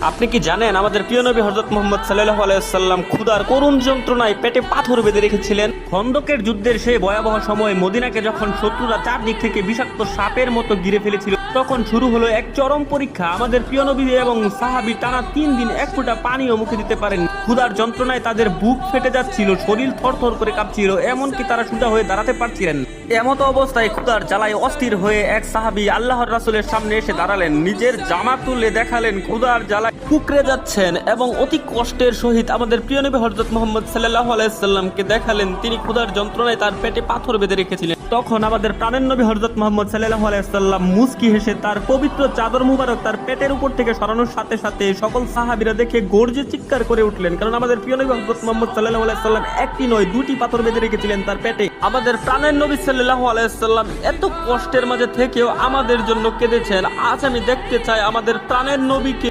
আপনি কি জানেন আমাদের প্রিয় নবী হযরত মুহাম্মদ সাল্লাল্লাহু আলাইহি ওয়াসাল্লাম ক্ষুধার করুণ যন্ত্রণায় পেটে পাথর বেঁধে রেখেছিলেন। খন্দকের যুদ্ধের সেই ভয়াবহ সময় মদিনাকে যখন শত্রুরা চারদিক থেকে বিষাক্ত সাপের মতো ঘিরে ফেলেছিল, তখন শুরু হলো এক চরম পরীক্ষা। আমাদের প্রিয় নবী এবং সাহাবী টানা 3 দিন এক ফোঁটা পানিও মুখে দিতে পারেন। ক্ষুধার যন্ত্রণায় তাদের বুক ফেটে যাচ্ছিল, শরীর থরথর করে কাঁপছিল, এমনকি তারা সোজা হয়ে দাঁড়াতে পারছিলেন। এমতো অবস্থায় ক্ষুধার জ্বালায় অস্থির হয়ে এক সাহাবী আল্লাহর রাসূলের সামনে এসে দাঁড়ালেন, নিজের জামা তুলে দেখালেন ক্ষুধার জ্বালায় কুকড়ে যাচ্ছেন এবং অতি কষ্টের সহিত আমাদের প্রিয় নবী হযরত মুহাম্মদ সাল্লাল্লাহু আলাইহি ওয়াসাল্লামকে দেখালেন তিনি ক্ষুধার যন্ত্রণায় তার পেটে পাথর বেঁধে রেখেছিলেন। তখন আমাদের প্রাণের নবী হযরত মুহাম্মদ সাল্লাল্লাহু আলাইহি ওয়াসাল্লাম মুস্কি হেসে তার পবিত্র চাদর মুবারক তার পেটের উপর থেকে সরানোর সাথে সাথে সকল সাহাবীরা দেখে গর্জে চিৎকার করে উঠলেন, কারণ আমাদের প্রিয় নবী হযরত মুহাম্মদ সাল্লাল্লাহু আলাইহি ওয়াসাল্লাম একটি নয় দুটি পাথর বেঁধে রেখেছিলেন তার পেটে। আমাদের প্রাণের নবী সাল্লাল্লাহু আলাইহি ওয়াসাল্লাম এত কষ্টের মাঝে থেকেও আমাদের জন্য কেঁদেছেন। আজ আমি দেখতে চাই আমাদের প্রাণের নবীকে